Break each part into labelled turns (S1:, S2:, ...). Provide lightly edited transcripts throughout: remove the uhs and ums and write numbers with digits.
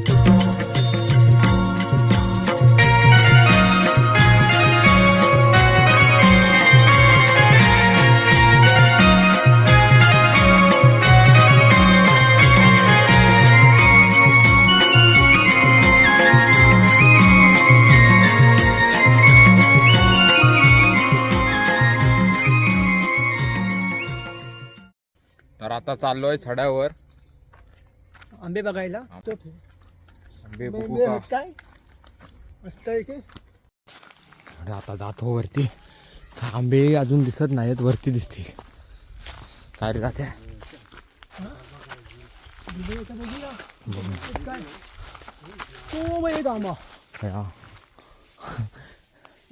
S1: तर आता चाललोय छड्यावर
S2: आंबे बघायला.
S1: आंबे बघू का
S2: काय मस्त आहे की.
S1: आता जातो वरती. आंबे अजून दिसत नाहीत, वरती दिसतील. काय रे जाते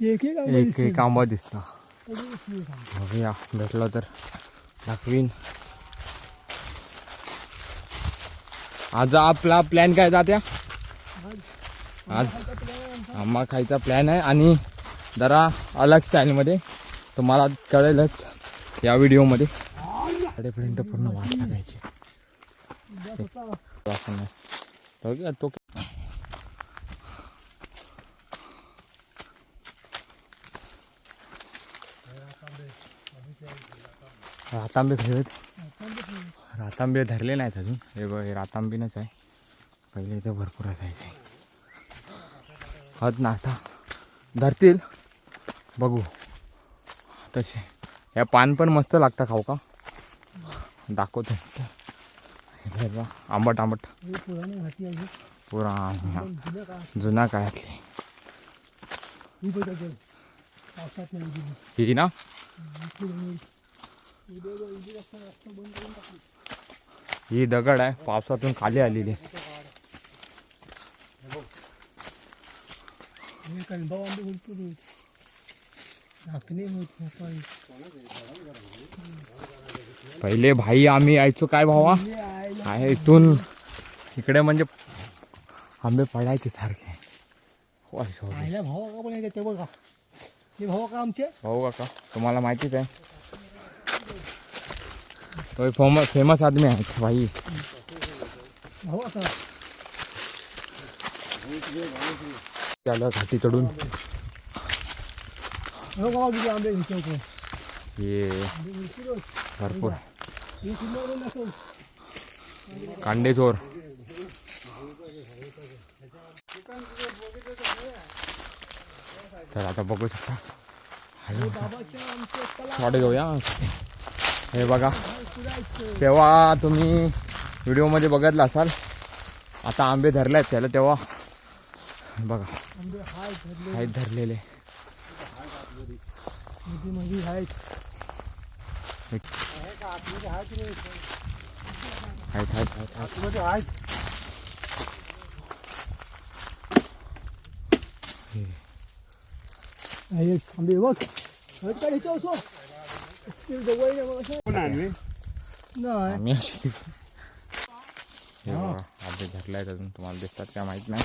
S1: एक एक आंबा दिसता. बघूया भेटलं तर दाखवीन. आज आपला प्लॅन काय जात्या? आज आंबा खायचा प्लॅन आहे आणि जरा अलग स्टाईलमध्ये. तुम्हाला कळेलच या व्हिडिओमध्ये. कडेपर्यंत पूर्ण वाट लागायची. तो रातांबे खेळत. रातांबे धरले नाहीत अजून. हे बघ, हे रातांबीनच आहे. पहिले इथं भरपूर असायचे. हत ना आता धरतील, बघू. तसे या पान पण मस्त लागतं खाऊ का. दाखवतो आंबट आंबट पुरा जुना काळातली ही ना. ही दगड आहे, पावसातून खाली आलेली. पहिले भाई आम्ही यायचो काय भावा, आहे इथून इकडे म्हणजे आंबे पडायचे सारखे.
S2: भाऊ का आमचे
S1: भाऊ काका तुम्हाला माहितीच आहे, तो फेमस आदमी आहे भाई. त्याला घाटी चढून ये भरपूर कांडे चोर. तर आता बघू शकता वाटे जाऊया. हे बघा, तेव्हा तुम्ही व्हिडिओमध्ये बघितलं असाल. आता आंबे धरले आहेत त्याला, तेव्हा बघा आहेत धरलेले.
S2: आंबे बघ
S1: आम्ही अशी आंबे धरले आहेत अजून. तुम्हाला दिसतात काय माहीत नाही.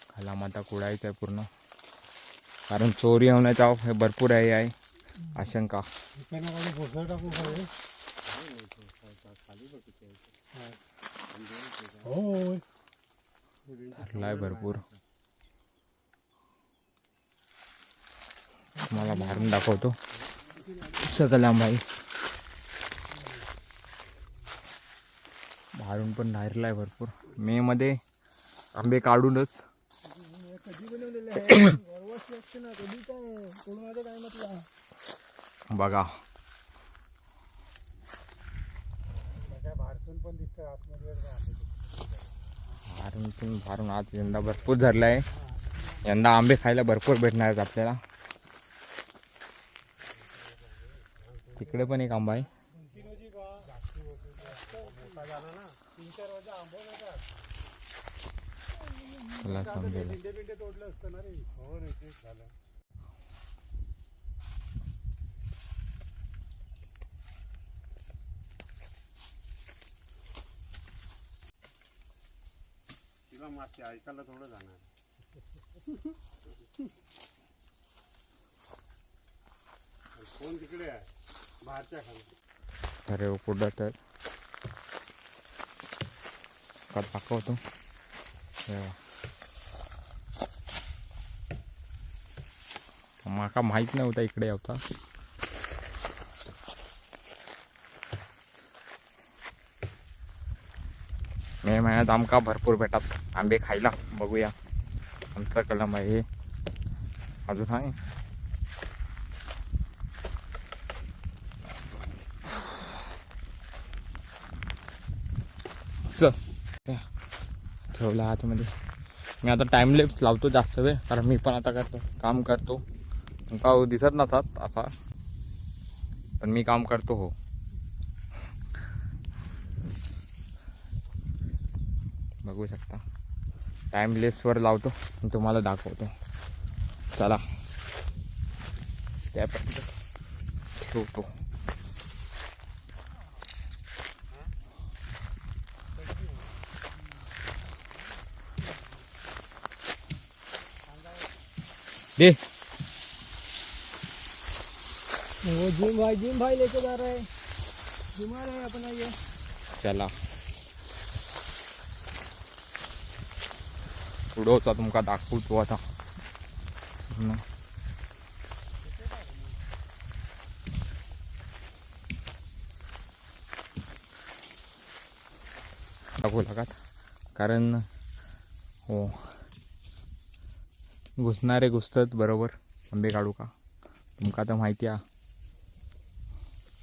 S1: खाला माता कुडायचं आहे पूर्ण, कारण चोरी होण्याचा हे भरपूर आहे आशंका. धरलाय भरपूर. तुम्हाला बाहेरून दाखवतो सगळं आंबाई. बाहेरून पण धरलाय भरपूर. मे मध्ये आंबे काढूनच बघा. भारून आज यंदा भरपूर धरलाय. यंदा आंबे खायला भरपूर भेटणार आहेत आपल्याला. तिकडे पण एक आंबा आहे.
S3: ऐकायला थोडं जाणार. कोण तिकडे आहे बाहेरच्या खाली.
S1: अरे पुढं तर दाखवतो. माका माहीत नव्हता इकडे होता. मे महिन्यात आमका भरपूर भेटतात आंबे खायला. बघूया आमचा कलम आहे अजून आहे. ठेवला आतमध्ये. मी आता टाइमलेप्स लावतो जास्त वेळ, कारण मी पण आता काम करतो. का दिसत नसतात असा, पण मी काम करतो. हो, बघू शकता. टाइमलेप्सवर लावतो आणि तुम्हाला दाखवतो. चला त्यापर्यंत ठेवतो. दे
S2: वो जिम भाई लेके जा रहा है. जिम आ रहा है अपना ये.
S1: चला पुढचा तुमका दाखवतो आता. दाखवू लागत, कारण हो घुसणारे घुसतात बरोबर. आंबे काढू का तुमका आता माहिती आहे,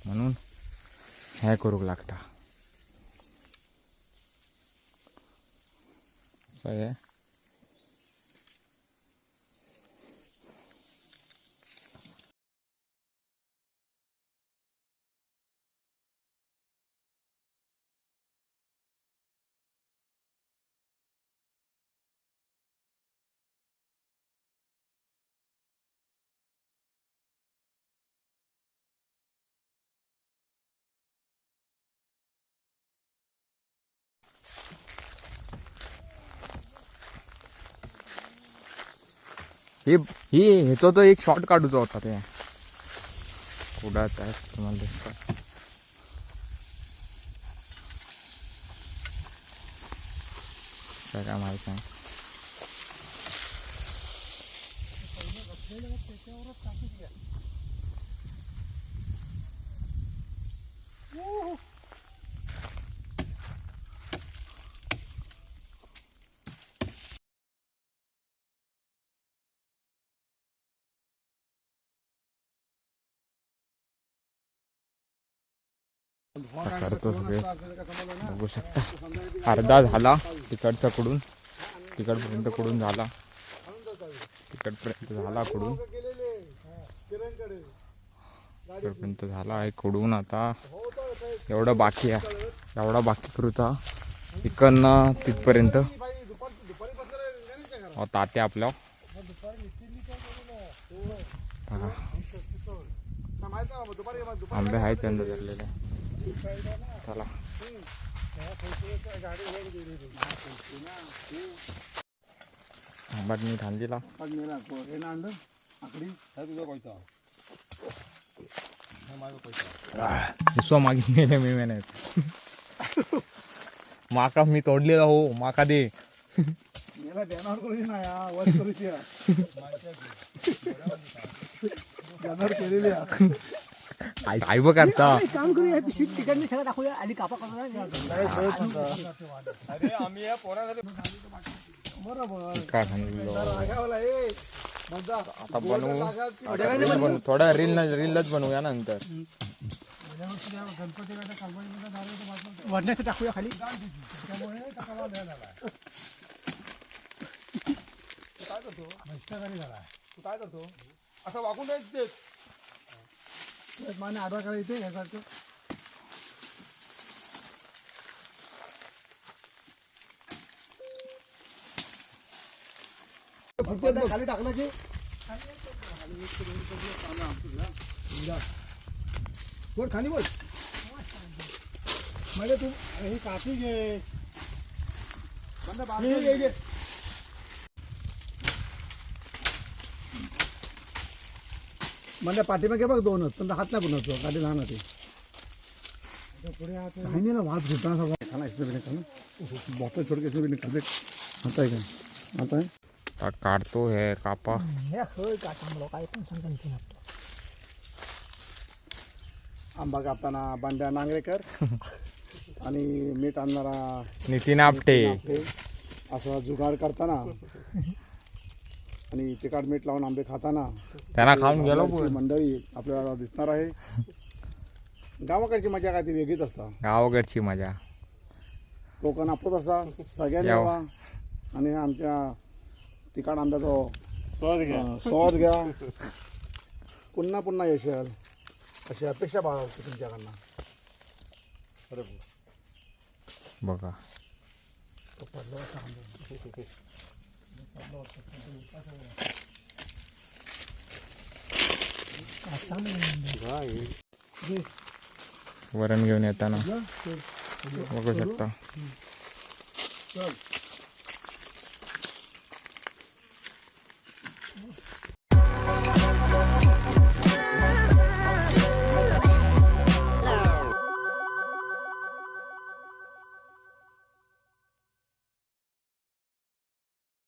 S1: म्हणून हे करूक लागता. असं आहे. ही ह्याचा तो एक शॉर्ट काढूचा होता. ते कुडात आहे तुम्हाला दिसतं. काय माहित नाही. करतो सगळे बघू शकता. अर्धा झाला तिकडचा कडून, तिकडपर्यंत कडून झाला, तिकडपर्यंत झाला कडून, तिकडपर्यंत झाला आहे कडून. आता एवढं बाकी आहे, एवढा बाकी करूचा इकडनं तिथपर्यंत. तात्या आपल्या आंबे आहेत त्यांना धरलेले. चला आंबाट मी थांबलेला मागे नेले मी मेहनत. माका मी तोडलेला हो, माका दे. आई बघ करता
S2: काम करूया. शीट तिकडली सगळं दाखवूया आणि कापा करूया.
S1: काय सांगितलं आता बनवू. थोडा रीलच बनवूया नंतर.
S2: वरण्याचं टाकूया खाली.
S1: काय करतो असं वाकून जायचं.
S2: माने आडवा काढायचे यासारखं. खाली टाकलं की बोल खाली बोल. म्हणजे तू ही कापी घे. म्हणजे पाठीमागे बघ दोनच, पण हात नाही बनवतो. गाडी लहान होती.
S4: कहीं नहीं ना वहाँ घुटना सब खाना इसमें भी नहीं खाना बॉटल छोड़ के इसमें भी नहीं खाते आता है क्या आता है
S1: आता काढतो हे कापा
S2: हे होय का चांगलं काय पण सांगतो ना
S4: आंबा कापताना बांड्या नांगरेकर आणि मीठ आणणारा
S1: नितीन आपटे
S4: आपटे असं जुगाड करताना आणि तिखट मीठ लावून आंबे खाताना
S1: त्यांना खाऊन गेलो
S4: आपल्याची मंडळी आपल्याला दिसणार आहे गावाकडची मजा काय ती वेगळीच असतात
S1: गावाकडची मजा
S4: कोकण आपलंच असा सगळ्यांनी
S1: यावं.
S4: यावा आणि आमच्या तिखट आंब्याचा
S3: सहज घ्या
S4: स्वाद घ्या पुन्हा पुन्हा येशाल अशी अपेक्षा बाळगतो तुमच्याकडनं
S3: अरे
S1: बघा वरण घेऊन येताना बघू शकता